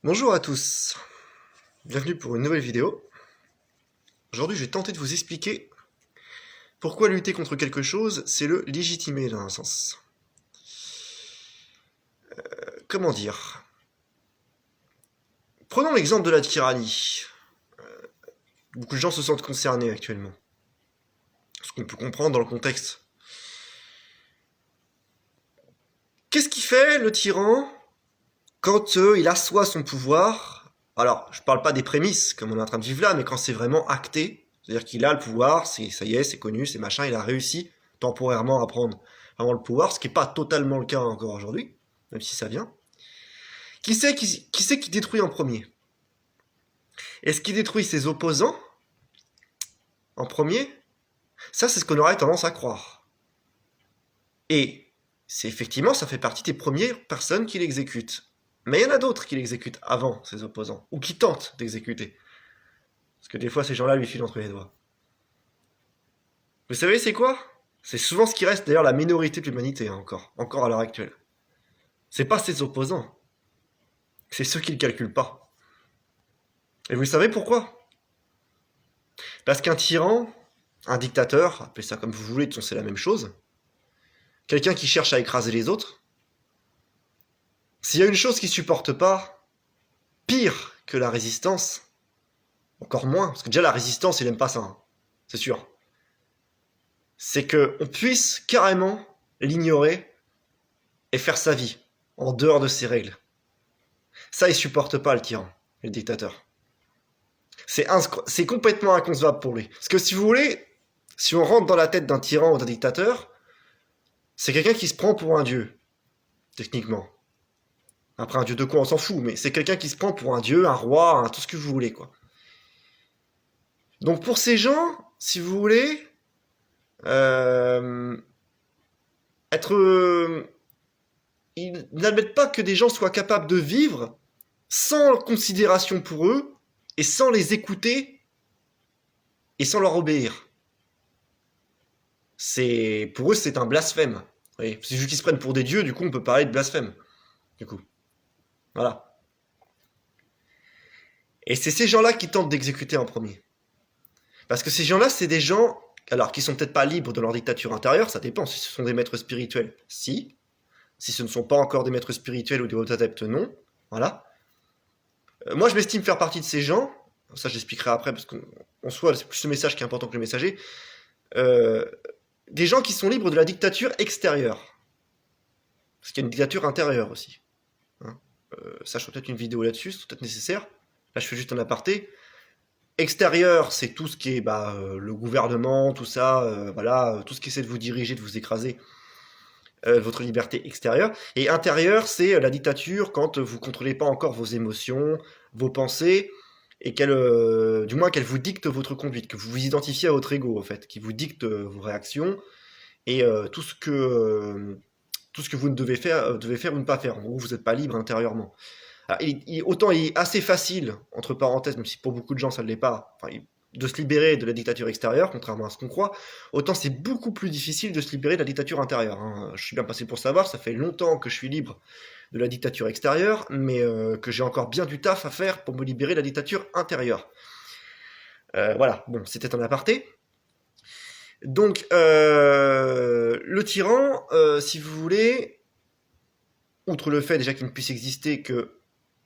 Bonjour à tous, bienvenue pour une nouvelle vidéo. Aujourd'hui, je vais tenter de vous expliquer pourquoi lutter contre quelque chose, c'est le légitimer dans un sens. Comment dire? Prenons l'exemple de la tyrannie. Beaucoup de gens se sentent concernés actuellement. Ce qu'on peut comprendre dans le contexte. Qu'est-ce qui fait le tyran quand il assoit son pouvoir? Alors, je parle pas des prémices, comme on est en train de vivre là, mais quand c'est vraiment acté, c'est-à-dire qu'il a le pouvoir, ça y est, c'est connu, c'est machin, il a réussi temporairement à prendre vraiment le pouvoir, ce qui n'est pas totalement le cas encore aujourd'hui, même si ça vient. Qui c'est qui détruit en premier? Est-ce qu'il détruit ses opposants en premier? Ça, c'est ce qu'on aurait tendance à croire. Et c'est effectivement, ça fait partie des premières personnes qui l'exécutent. Mais il y en a d'autres qui l'exécutent avant ses opposants, ou qui tentent d'exécuter. Parce que des fois, ces gens-là lui filent entre les doigts. Vous savez, c'est quoi? C'est souvent ce qui reste d'ailleurs la minorité de l'humanité, hein, encore à l'heure actuelle. C'est pas ses opposants, c'est ceux qui ne le calculent pas. Et vous savez pourquoi? Parce qu'un tyran, un dictateur, appelez ça comme vous voulez, de toute façon c'est la même chose, quelqu'un qui cherche à écraser les autres, s'il y a une chose qu'il supporte pas, pire que la résistance, encore moins, parce que déjà la résistance, il aime pas ça, hein, c'est sûr, c'est qu'on puisse carrément l'ignorer et faire sa vie, en dehors de ses règles. Ça, il supporte pas le tyran, le dictateur. C'est complètement inconcevable pour lui. Parce que si vous voulez, si on rentre dans la tête d'un tyran ou d'un dictateur, c'est quelqu'un qui se prend pour un dieu, techniquement. Après, un dieu de quoi, on s'en fout, mais c'est quelqu'un qui se prend pour un dieu, un roi, tout ce que vous voulez, quoi. Donc pour ces gens, si vous voulez, euh, être... ils n'admettent pas que des gens soient capables de vivre sans considération pour eux, et sans les écouter, et sans leur obéir. Pour eux, c'est un blasphème. Oui, c'est juste qu'ils se prennent pour des dieux, du coup, on peut parler de blasphème. Du coup, voilà. Et c'est ces gens-là qui tentent d'exécuter en premier. Parce que ces gens-là, c'est des gens, alors qui sont peut-être pas libres de leur dictature intérieure, ça dépend. Si ce sont des maîtres spirituels, si. Si ce ne sont pas encore des maîtres spirituels ou des hauts adeptes, non. Voilà. Moi, je m'estime faire partie de ces gens. Ça, j'expliquerai après, parce qu'en soi, c'est plus le message qui est important que le messager. Euh, des gens qui sont libres de la dictature extérieure. Parce qu'il y a une dictature intérieure aussi. Hein. Ça, je ferai peut-être une vidéo là-dessus, c'est peut-être nécessaire. Là, je fais juste un aparté. Extérieur, c'est tout ce qui est le gouvernement, tout ça, voilà, tout ce qui essaie de vous diriger, de vous écraser, votre liberté extérieure. Et intérieur, c'est la dictature quand vous contrôlez pas encore vos émotions, vos pensées, et du moins qu'elle vous dicte votre conduite, que vous vous identifiez à votre ego, en fait, qui vous dicte vos réactions et tout ce que vous devez faire ou ne pas faire. En gros, vous n'êtes pas libre intérieurement. Alors, autant il est assez facile, entre parenthèses, même si pour beaucoup de gens ça ne l'est pas, de se libérer de la dictature extérieure, contrairement à ce qu'on croit, autant c'est beaucoup plus difficile de se libérer de la dictature intérieure. Hein. Je suis bien passé pour savoir, ça fait longtemps que je suis libre de la dictature extérieure, mais que j'ai encore bien du taf à faire pour me libérer de la dictature intérieure. Voilà, bon, c'était un aparté. Donc, le tyran, si vous voulez, outre le fait déjà qu'il ne puisse exister que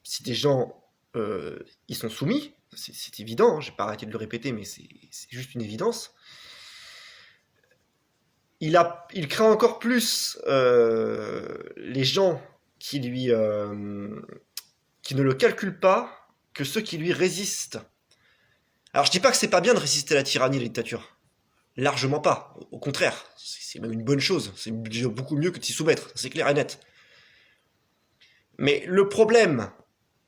si des gens y sont soumis, c'est évident, hein, j'ai pas arrêté de le répéter, mais c'est juste une évidence. Il craint encore plus les gens qui ne le calculent pas que ceux qui lui résistent. Alors je dis pas que c'est pas bien de résister à la tyrannie et à la dictature. Largement pas. Au contraire, c'est même une bonne chose. C'est beaucoup mieux que de s'y soumettre, c'est clair et net. Mais le problème,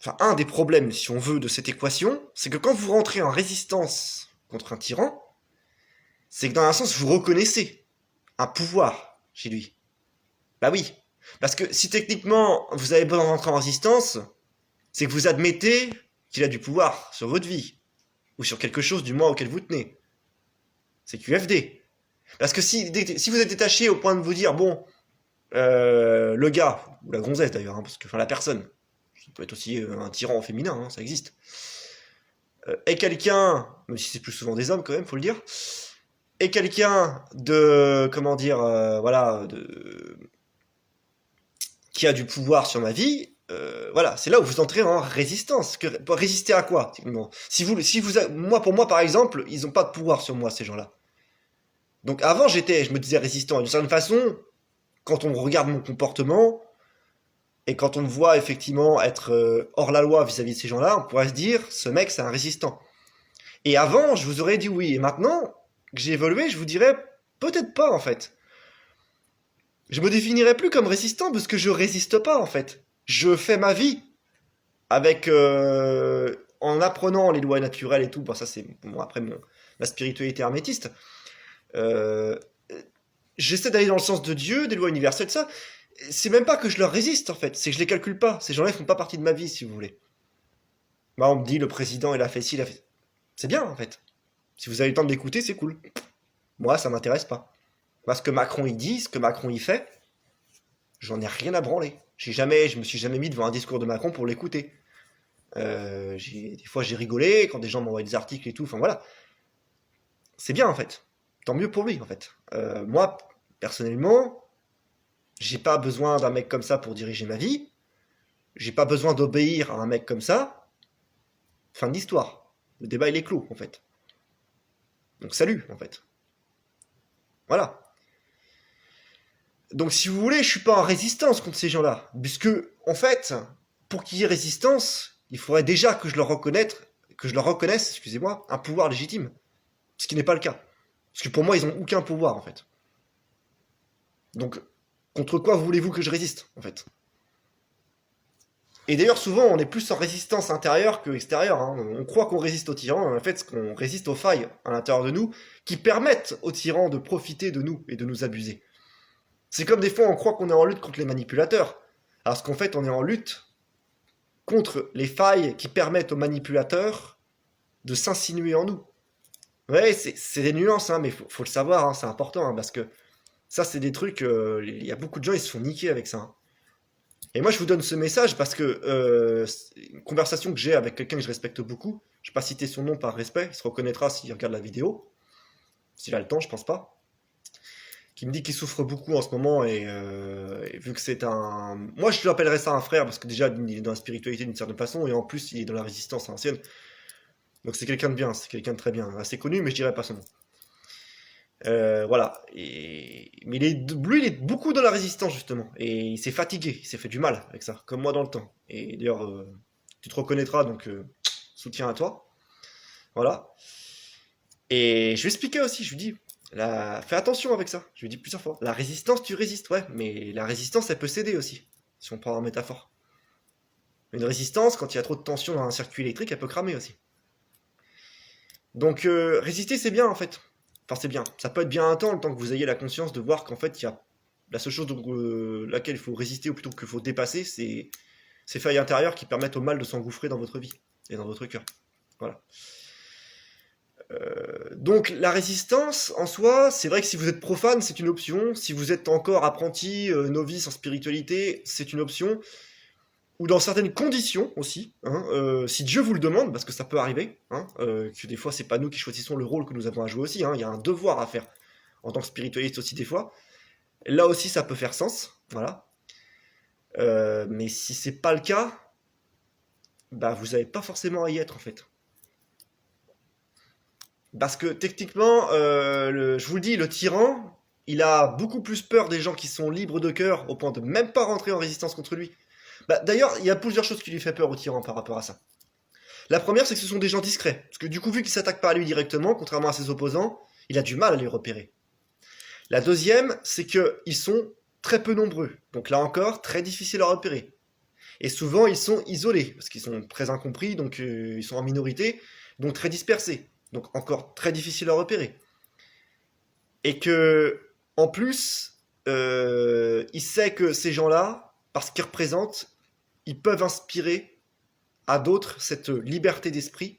enfin un des problèmes, si on veut, de cette équation, c'est que quand vous rentrez en résistance contre un tyran, c'est que dans un sens, vous reconnaissez un pouvoir chez lui. Bah oui. Parce que si techniquement, vous avez besoin d'entrer en résistance, c'est que vous admettez qu'il a du pouvoir sur votre vie. Ou sur quelque chose du moins auquel vous tenez. C'est QFD. Parce que si vous êtes détaché au point de vous dire, bon, le gars, ou la gonzesse d'ailleurs, hein, parce que, enfin la personne, ça peut être aussi un tyran féminin, hein, ça existe, est quelqu'un, même si c'est plus souvent des hommes quand même, faut le dire, est quelqu'un de, comment dire, voilà, qui a du pouvoir sur ma vie, voilà, c'est là où vous entrez en résistance. Résister à quoi? Moi, pour moi, par exemple, ils n'ont pas de pouvoir sur moi, ces gens-là. Donc avant, je me disais résistant. D'une certaine façon, quand on regarde mon comportement, et quand on me voit effectivement être hors la loi vis-à-vis de ces gens-là, on pourrait se dire, ce mec, c'est un résistant. Et avant, je vous aurais dit oui. Et maintenant que j'ai évolué, je vous dirais peut-être pas, en fait. Je me définirais plus comme résistant parce que je résiste pas, en fait. Je fais ma vie avec en apprenant les lois naturelles et tout. Bon, ça c'est bon, après ma spiritualité hermétiste. Euh, J'essaie d'aller dans le sens de Dieu, des lois universelles, ça. C'est même pas que je leur résiste en fait, c'est que je les calcule pas. Ces gens-là ils font pas partie de ma vie, si vous voulez. Bah, on me dit le président il a fait ci, il a fait. C'est bien en fait. Si vous avez le temps de l'écouter, c'est cool. Moi, ça m'intéresse pas. Moi, ce que Macron il dit, ce que Macron il fait, j'en ai rien à branler. Je me suis jamais mis devant un discours de Macron pour l'écouter. Des fois j'ai rigolé quand des gens m'envoient des articles et tout. Enfin voilà, c'est bien en fait. Tant mieux pour lui en fait. Moi, personnellement, j'ai pas besoin d'un mec comme ça pour diriger ma vie. J'ai pas besoin d'obéir à un mec comme ça. Fin de l'histoire. Le débat il est clos en fait. Donc salut en fait. Voilà. Donc si vous voulez, je suis pas en résistance contre ces gens-là. Puisque, en fait, pour qu'il y ait résistance, il faudrait déjà que je leur reconnaisse, excusez-moi, un pouvoir légitime. Ce qui n'est pas le cas. Parce que pour moi, ils n'ont aucun pouvoir, en fait. Donc, contre quoi voulez-vous que je résiste, en fait? Et d'ailleurs, souvent, on est plus en résistance intérieure que extérieure, hein. On croit qu'on résiste aux tyrans, en fait, c'est qu'on résiste aux failles à l'intérieur de nous qui permettent aux tyrans de profiter de nous et de nous abuser. C'est comme des fois, on croit qu'on est en lutte contre les manipulateurs. Alors qu'en fait, on est en lutte contre les failles qui permettent aux manipulateurs de s'insinuer en nous. Ouais, c'est des nuances, hein, mais faut le savoir, hein, c'est important, hein, parce que ça, c'est des trucs, il y a beaucoup de gens, ils se font niquer avec ça, hein. Et moi, je vous donne ce message parce que c'est une conversation que j'ai avec quelqu'un que je respecte beaucoup, je ne vais pas citer son nom par respect, il se reconnaîtra s'il regarde la vidéo, s'il a le temps, je pense pas, qui me dit qu'il souffre beaucoup en ce moment et vu que c'est un... Moi, je l'appellerais ça un frère parce que déjà, il est dans la spiritualité d'une certaine façon et en plus, il est dans la résistance ancienne. Donc c'est quelqu'un de bien, c'est quelqu'un de très bien, assez connu, mais je dirais pas son nom. Voilà. Mais lui, il est beaucoup dans la résistance, justement. Et il s'est fatigué, il s'est fait du mal avec ça, comme moi dans le temps. Et d'ailleurs, tu te reconnaîtras, donc soutien à toi. Voilà. Et je lui expliquais aussi, je lui dis, fais attention avec ça. Je lui dis plusieurs fois. La résistance, tu résistes, ouais, mais la résistance, elle peut céder aussi, si on prend en métaphore. Une résistance, quand il y a trop de tension dans un circuit électrique, elle peut cramer aussi. Donc résister, c'est bien en fait. Enfin, c'est bien. Ça peut être bien un temps, le temps que vous ayez la conscience de voir qu'en fait, il y a la seule chose laquelle il faut résister, ou plutôt qu'il faut dépasser, c'est ces failles intérieures qui permettent au mal de s'engouffrer dans votre vie et dans votre cœur. Voilà. Donc la résistance, en soi, c'est vrai que si vous êtes profane, c'est une option. Si vous êtes encore apprenti, novice en spiritualité, c'est une option. Ou dans certaines conditions aussi, hein, si Dieu vous le demande, parce que ça peut arriver, hein, que des fois c'est pas nous qui choisissons le rôle que nous avons à jouer aussi, hein, il y a un devoir à faire en tant que spiritualiste aussi des fois. Là aussi ça peut faire sens, voilà. Mais si c'est pas le cas, bah vous n'avez pas forcément à y être en fait. Parce que techniquement, je vous le dis, le tyran, il a beaucoup plus peur des gens qui sont libres de cœur au point de même pas rentrer en résistance contre lui. Bah, d'ailleurs, il y a plusieurs choses qui lui fait peur au tyran par rapport à ça. La première, c'est que ce sont des gens discrets. Parce que du coup, vu qu'ils s'attaquent pas à lui directement, contrairement à ses opposants, il a du mal à les repérer. La deuxième, c'est qu'ils sont très peu nombreux. Donc là encore, très difficile à repérer. Et souvent, ils sont isolés, parce qu'ils sont très incompris, donc ils sont en minorité, donc très dispersés. Donc encore très difficile à repérer. Et que, en plus, il sait que ces gens-là, parce qu'ils représentent, ils peuvent inspirer à d'autres cette liberté d'esprit.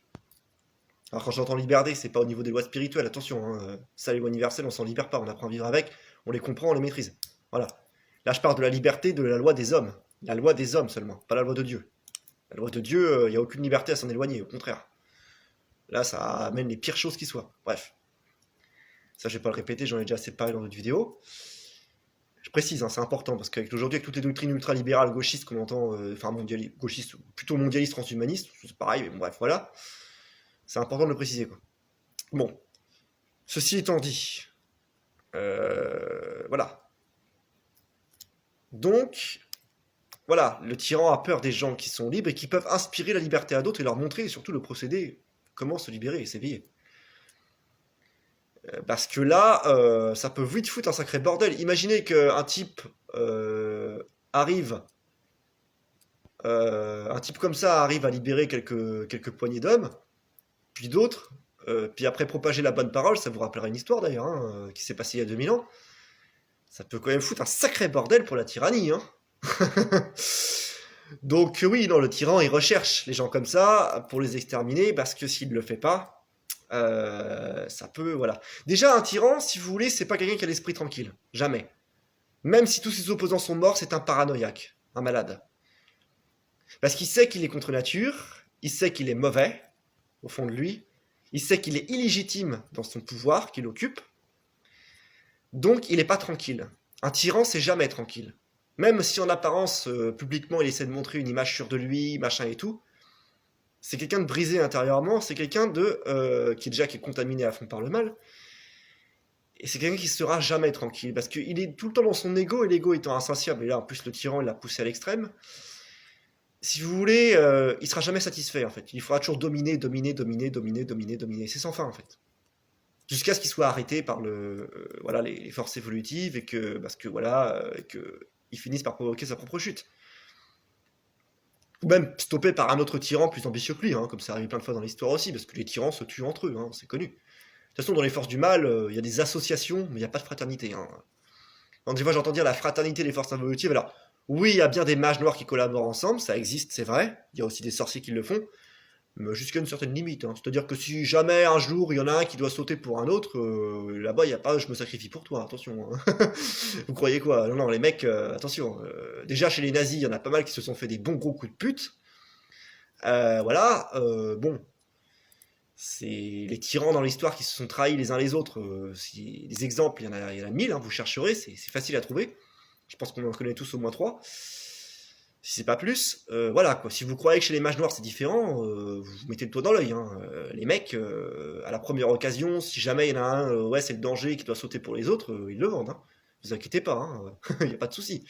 Alors quand j'entends liberté, c'est pas au niveau des lois spirituelles, attention, hein, ça les lois universelles, on s'en libère pas, on apprend à vivre avec, on les comprend, on les maîtrise. Voilà. Là je parle de la liberté de la loi des hommes seulement, pas la loi de Dieu. La loi de Dieu, il n'y a aucune liberté à s'en éloigner, au contraire. Là, ça amène les pires choses qui soient. Bref. Ça, je vais pas le répéter, j'en ai déjà assez parlé dans d'autres vidéos. Je précise, hein, c'est important, parce qu'aujourd'hui, avec toutes les doctrines ultralibérales gauchistes qu'on entend, enfin gauchistes, plutôt mondialistes, transhumanistes, c'est pareil, mais bon, bref, voilà. C'est important de le préciser, quoi. Bon. Ceci étant dit, voilà. Donc, voilà, le tyran a peur des gens qui sont libres et qui peuvent inspirer la liberté à d'autres et leur montrer, et surtout le procédé, comment se libérer et s'éveiller. Parce que là, ça peut vite foutre un sacré bordel. Imaginez qu'un type arrive, un type comme ça arrive à libérer quelques poignées d'hommes, puis d'autres, puis après propager la bonne parole, ça vous rappellera une histoire d'ailleurs, hein, qui s'est passée il y a 2000 ans. Ça peut quand même foutre un sacré bordel pour la tyrannie, hein. Donc oui, non, le tyran, il recherche les gens comme ça pour les exterminer, parce que s'il ne le fait pas, ça peut, voilà. Déjà, un tyran, si vous voulez, c'est pas quelqu'un qui a l'esprit tranquille. Jamais. Même si tous ses opposants sont morts, c'est un paranoïaque, un malade. Parce qu'il sait qu'il est contre nature, il sait qu'il est mauvais, au fond de lui, il sait qu'il est illégitime dans son pouvoir qu'il occupe, donc il n'est pas tranquille. Un tyran, c'est jamais tranquille. Même si en apparence, publiquement, il essaie de montrer une image sûre de lui, machin et tout, c'est quelqu'un de brisé intérieurement, c'est quelqu'un qui est contaminé à fond par le mal, et c'est quelqu'un qui sera jamais tranquille, parce qu'il est tout le temps dans son ego, et l'ego étant insatiable, et là en plus le tyran il l'a poussé à l'extrême, si vous voulez, il sera jamais satisfait en fait, il faudra toujours dominer, c'est sans fin en fait. Jusqu'à ce qu'il soit arrêté par voilà, les forces évolutives, parce que voilà, qu'il finisse par provoquer sa propre chute. Ou même stoppé par un autre tyran plus ambitieux que lui, hein, comme ça arrive plein de fois dans l'histoire aussi, parce que les tyrans se tuent entre eux, hein, c'est connu. De toute façon, dans les forces du mal, il y a des associations, mais il n'y a pas de fraternité. Hein. Donc, des fois, j'entends dire la fraternité des forces évolutives. Alors, oui, il y a bien des mages noirs qui collaborent ensemble, ça existe, c'est vrai. Il y a aussi des sorciers qui le font, mais jusqu'à une certaine limite. Hein. C'est-à-dire que si jamais un jour il y en a un qui doit sauter pour un autre, là-bas, il n'y a pas je me sacrifie pour toi, attention. Hein. Vous croyez quoi? Non, non, les mecs, attention. Déjà, chez les nazis, il y en a pas mal qui se sont fait des bons gros coups de pute. Voilà, bon, c'est les tyrans dans l'histoire qui se sont trahis les uns les autres. Les exemples, il y en a 1000, hein, vous chercherez, c'est facile à trouver. Je pense qu'on en connaît tous au moins 3. Si c'est pas plus, voilà quoi. Si vous croyez que chez les mages noirs c'est différent, vous mettez le doigt dans l'œil. Hein. Les mecs, à la première occasion, si jamais il y en a un, ouais c'est le danger qui doit sauter pour les autres, ils le vendent. Hein. Vous inquiétez pas, hein. Il n'y a pas de souci.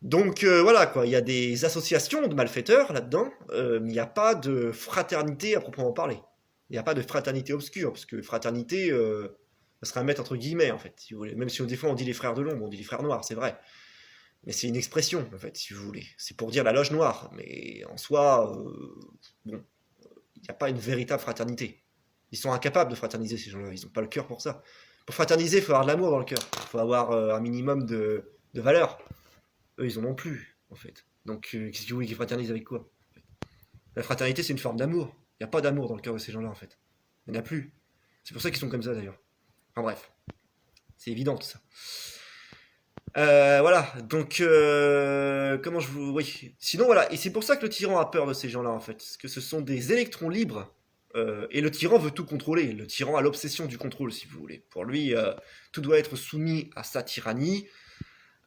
Donc voilà quoi, il y a des associations de malfaiteurs là-dedans, mais il n'y a pas de fraternité à proprement parler. Il n'y a pas de fraternité obscure, parce que fraternité, ça serait à mettre entre guillemets en fait, si vous voulez. Même si des fois on dit les frères de l'ombre, on dit les frères noirs, c'est vrai. Mais c'est une expression en fait, si vous voulez. C'est pour dire la loge noire, mais en soi, bon, il n'y a pas une véritable fraternité. Ils sont incapables de fraterniser ces gens-là, ils n'ont pas le cœur pour ça. Pour fraterniser, il faut avoir de l'amour dans le cœur, il faut avoir un minimum de valeur. Eux, ils en ont plus, en fait. Donc, qu'est-ce que vous voulez qu'ils fraternisent avec quoi? La fraternité, c'est une forme d'amour. Il n'y a pas d'amour dans le cœur de ces gens-là, en fait. Il n'y en a plus. C'est pour ça qu'ils sont comme ça, d'ailleurs. Enfin bref. C'est évident, tout ça. Voilà. Donc, comment je vous... Oui. Sinon, voilà. Et c'est pour ça que le tyran a peur de ces gens-là, en fait. Parce que ce sont des électrons libres. Et le tyran veut tout contrôler. Le tyran a l'obsession du contrôle, si vous voulez. Pour lui, tout doit être soumis à sa tyrannie.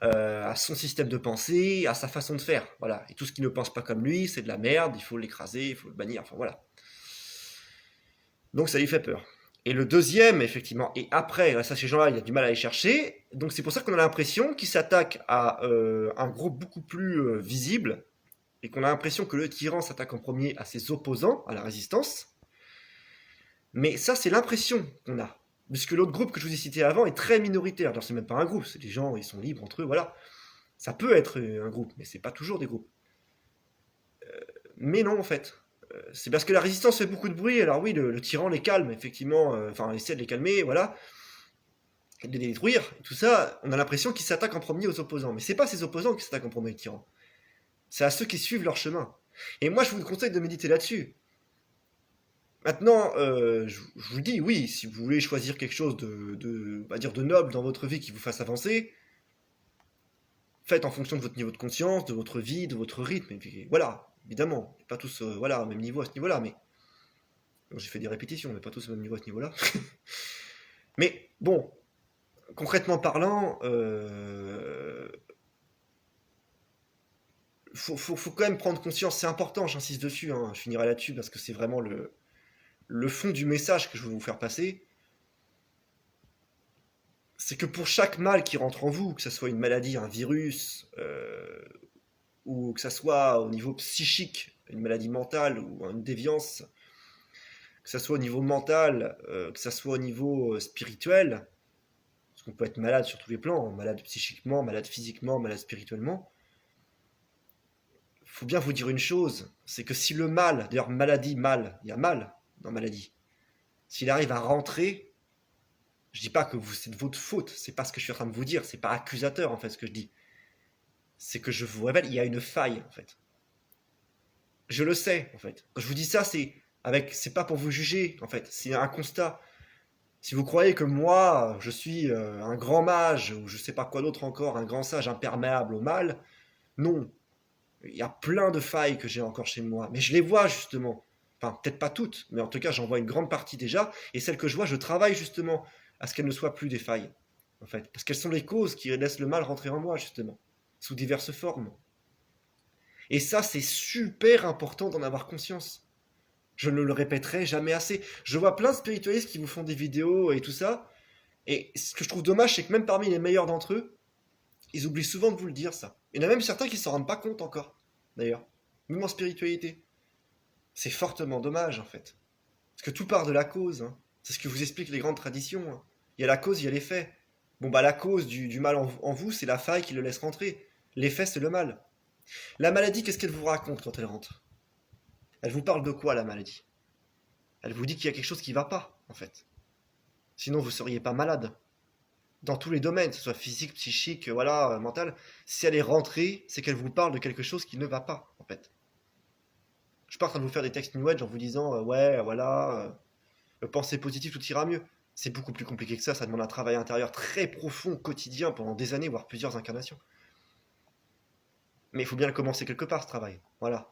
À son système de pensée, à sa façon de faire. Voilà. Et tout ce qui ne pense pas comme lui, c'est de la merde, il faut l'écraser, il faut le bannir, enfin voilà. Donc ça lui fait peur. Et le deuxième, effectivement, et après, ça, ces gens-là, il a du mal à les chercher, donc c'est pour ça qu'on a l'impression qu'il s'attaque à un groupe beaucoup plus visible, et qu'on a l'impression que le tyran s'attaque en premier à ses opposants, à la résistance. Mais ça, c'est l'impression qu'on a. Puisque l'autre groupe que je vous ai cité avant est très minoritaire. Alors c'est même pas un groupe, c'est des gens, ils sont libres entre eux, voilà. Ça peut être un groupe, mais c'est pas toujours des groupes. Mais non, en fait. C'est parce que la résistance fait beaucoup de bruit, alors oui, le tyran les calme, effectivement, enfin, essaie de les calmer, voilà, et de les détruire, et tout ça, on a l'impression qu'il s'attaque en premier aux opposants. Mais c'est pas ces opposants qui s'attaquent en premier, le tyran. C'est à ceux qui suivent leur chemin. Et moi, je vous conseille de méditer là-dessus. Maintenant, je vous dis, oui, si vous voulez choisir quelque chose on va dire de noble dans votre vie qui vous fasse avancer, faites en fonction de votre niveau de conscience, de votre vie, de votre rythme, et puis voilà. évidemment. On n'est pas tous voilà, au même niveau à ce niveau-là, mais bon, j'ai fait des répétitions, on n'est pas tous au même niveau à ce niveau-là. Mais bon, concrètement parlant, faut quand même prendre conscience, c'est important, j'insiste dessus, hein, je finirai là-dessus parce que c'est vraiment le fond du message que je veux vous faire passer. C'est que pour chaque mal qui rentre en vous, que ce soit une maladie, un virus, ou que ce soit au niveau psychique, une maladie mentale ou une déviance, que ce soit au niveau mental, que ce soit au niveau spirituel, parce qu'on peut être malade sur tous les plans, malade psychiquement, malade physiquement, malade spirituellement, il faut bien vous dire une chose, c'est que si le mal, d'ailleurs maladie, mal, il y a mal dans maladie, s'il arrive à rentrer, je dis pas que c'est de votre faute, c'est pas ce que je suis en train de vous dire, c'est pas accusateur en fait ce que je dis. C'est que je vous révèle, il y a une faille en fait. Je le sais en fait. Quand je vous dis ça, c'est pas pour vous juger en fait, c'est un constat. Si vous croyez que moi, je suis un grand mage ou je sais pas quoi d'autre encore, un grand sage imperméable au mal, non. Il y a plein de failles que j'ai encore chez moi, mais je les vois justement. Enfin, peut-être pas toutes, mais en tout cas, j'en vois une grande partie déjà. Et celles que je vois, je travaille justement à ce qu'elles ne soient plus des failles, en fait, parce qu'elles sont les causes qui laissent le mal rentrer en moi justement, sous diverses formes. Et ça, c'est super important d'en avoir conscience. Je ne le répéterai jamais assez. Je vois plein de spiritualistes qui vous font des vidéos et tout ça. Et ce que je trouve dommage, c'est que même parmi les meilleurs d'entre eux, ils oublient souvent de vous le dire, ça. Il y en a même certains qui s'en rendent pas compte encore, d'ailleurs. Même en spiritualité. C'est fortement dommage, en fait. Parce que tout part de la cause, hein. C'est ce que vous expliquent les grandes traditions, hein. Il y a la cause, il y a l'effet. Bon, bah, la cause du mal en vous, c'est la faille qui le laisse rentrer. L'effet, c'est le mal. La maladie, qu'est-ce qu'elle vous raconte quand elle rentre? Elle vous parle de quoi, la maladie? Elle vous dit qu'il y a quelque chose qui va pas, en fait. Sinon, vous seriez pas malade. Dans tous les domaines, que ce soit physique, psychique, voilà, mental. Si elle est rentrée, c'est qu'elle vous parle de quelque chose qui ne va pas, en fait. Je suis pas en train de vous faire des textes New Age en vous disant, ouais, voilà, pensez positif, tout ira mieux. C'est beaucoup plus compliqué que ça demande un travail intérieur très profond, quotidien, pendant des années, voire plusieurs incarnations. Mais il faut bien le commencer quelque part, ce travail. Voilà.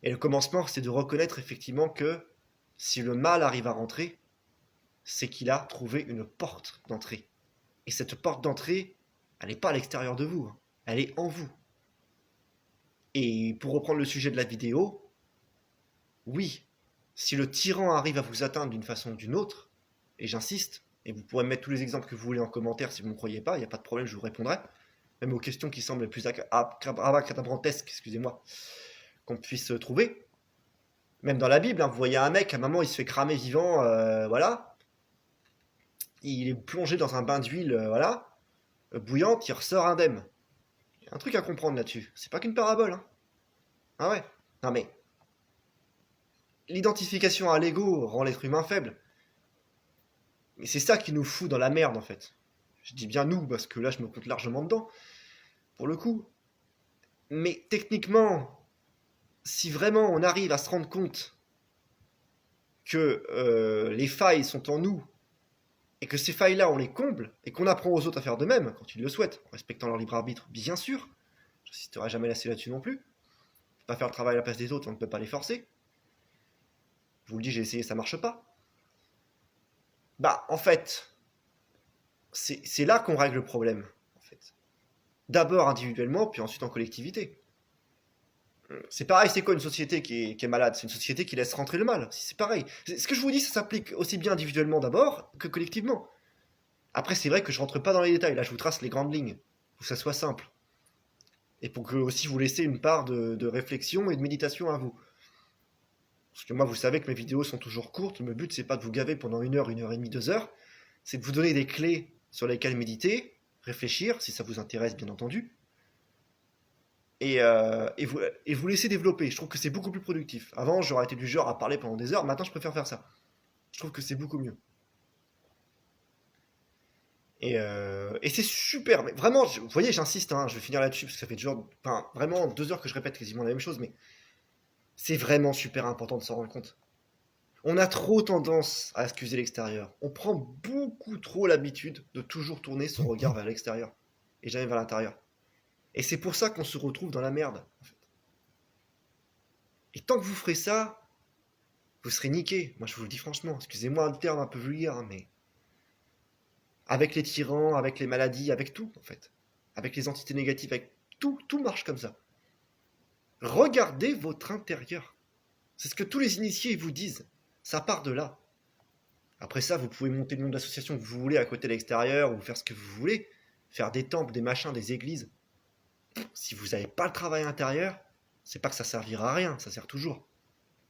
Et le commencement, c'est de reconnaître effectivement que si le mal arrive à rentrer, c'est qu'il a trouvé une porte d'entrée. Et cette porte d'entrée, elle n'est pas à l'extérieur de vous, hein. Elle est en vous. Et pour reprendre le sujet de la vidéo, oui, si le tyran arrive à vous atteindre d'une façon ou d'une autre, et j'insiste, et vous pourrez mettre tous les exemples que vous voulez en commentaire si vous ne me croyez pas, il n'y a pas de problème, je vous répondrai, même aux questions qui semblent les plus abracadabrantesques, excusez-moi, qu'on puisse trouver. Même dans la Bible, hein, vous voyez un mec, à un moment il se fait cramer vivant, voilà, il est plongé dans un bain d'huile, voilà, bouillante, il ressort indemne. Il y a un truc à comprendre là-dessus, c'est pas qu'une parabole, hein. Ah ouais, non mais, l'identification à l'ego rend l'être humain faible. Mais c'est ça qui nous fout dans la merde en fait. Je dis bien nous, parce que là je me compte largement dedans, pour le coup. Mais techniquement, si vraiment on arrive à se rendre compte que les failles sont en nous, et que ces failles-là on les comble, et qu'on apprend aux autres à faire de même, quand ils le souhaitent, en respectant leur libre arbitre, bien sûr, je n'insisterai jamais assez là-dessus non plus, faut pas faire le travail à la place des autres, on ne peut pas les forcer. Je vous le dis, j'ai essayé, ça marche pas. Bah, en fait, c'est là qu'on règle le problème. En fait. D'abord individuellement, puis ensuite en collectivité. C'est pareil, c'est quoi une société qui est malade? C'est une société qui laisse rentrer le mal. C'est pareil. Ce que je vous dis, ça s'applique aussi bien individuellement d'abord que collectivement. Après, c'est vrai que je rentre pas dans les détails. Là, je vous trace les grandes lignes, pour que ça soit simple. Et pour que aussi vous laissez une part de réflexion et de méditation à vous. Parce que moi, vous savez que mes vidéos sont toujours courtes. Le but, c'est pas de vous gaver pendant 1 heure et demie, 2 heures. C'est de vous donner des clés sur lesquelles méditer, réfléchir, si ça vous intéresse, bien entendu. Et vous laisser développer. Je trouve que c'est beaucoup plus productif. Avant, j'aurais été du genre à parler pendant des heures. Maintenant, je préfère faire ça. Je trouve que c'est beaucoup mieux. Et c'est super. Mais vraiment, vous voyez, j'insiste, hein, je vais finir là-dessus, parce que ça fait toujours, enfin, vraiment 2 heures que je répète quasiment la même chose, mais c'est vraiment super important de s'en rendre compte. On a trop tendance à accuser l'extérieur. On prend beaucoup trop l'habitude de toujours tourner son regard vers l'extérieur et jamais vers l'intérieur. Et c'est pour ça qu'on se retrouve dans la merde, en fait. tant que vous ferez ça, vous serez niqué. Moi, je vous le dis franchement. Excusez-moi le terme un peu vulgaire, hein, mais avec les tyrans, avec les maladies, avec tout, en fait. Avec les entités négatives, avec tout, tout marche comme ça. Regardez votre intérieur. C'est ce que tous les initiés vous disent. Ça part de là. Après ça, vous pouvez monter le nom d'association que vous voulez à côté de l'extérieur, ou faire ce que vous voulez. Faire des temples, des machins, des églises. Si vous n'avez pas le travail intérieur, c'est pas que ça servira à rien, ça sert toujours.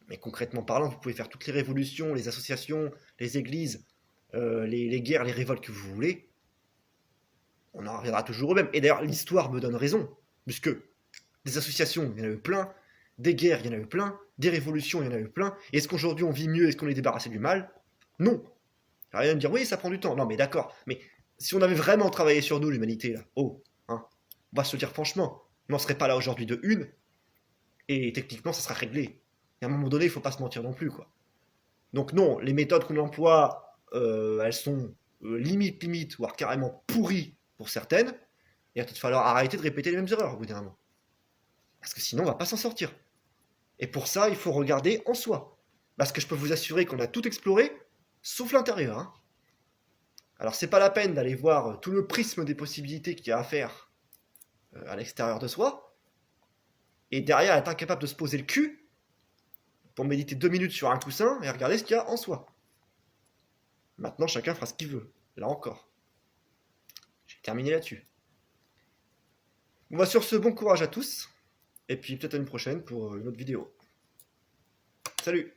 Mais concrètement parlant, vous pouvez faire toutes les révolutions, les associations, les églises, les guerres, les révoltes que vous voulez. On en reviendra toujours au même. Et d'ailleurs, l'histoire me donne raison. Puisque des associations, il y en a eu plein. Des guerres, il y en a eu plein. Des révolutions, il y en a eu plein. Et est-ce qu'aujourd'hui on vit mieux? Est-ce qu'on est débarrassé du mal? Non. Il n'y a rien à me dire, oui, ça prend du temps. Non, mais d'accord. Mais si on avait vraiment travaillé sur nous, l'humanité, là, oh, hein, on va se le dire franchement, on n'en serait pas là aujourd'hui de une. Et techniquement, ça sera réglé. Et à un moment donné, il ne faut pas se mentir non plus, quoi. Donc non, les méthodes qu'on emploie, elles sont limite, voire carrément pourries pour certaines. Et il va peut-être falloir arrêter de répéter les mêmes erreurs au bout d'un moment. Parce que sinon, on va pas s'en sortir. Et pour ça, il faut regarder en soi. Parce que je peux vous assurer qu'on a tout exploré, sauf l'intérieur. Hein. Alors c'est pas la peine d'aller voir tout le prisme des possibilités qu'il y a à faire à l'extérieur de soi, et derrière être incapable de se poser le cul pour méditer 2 minutes sur un coussin et regarder ce qu'il y a en soi. Maintenant, chacun fera ce qu'il veut. Là encore. J'ai terminé là-dessus. On va sur ce, bon courage à tous. Et puis peut-être à une prochaine pour une autre vidéo. Salut!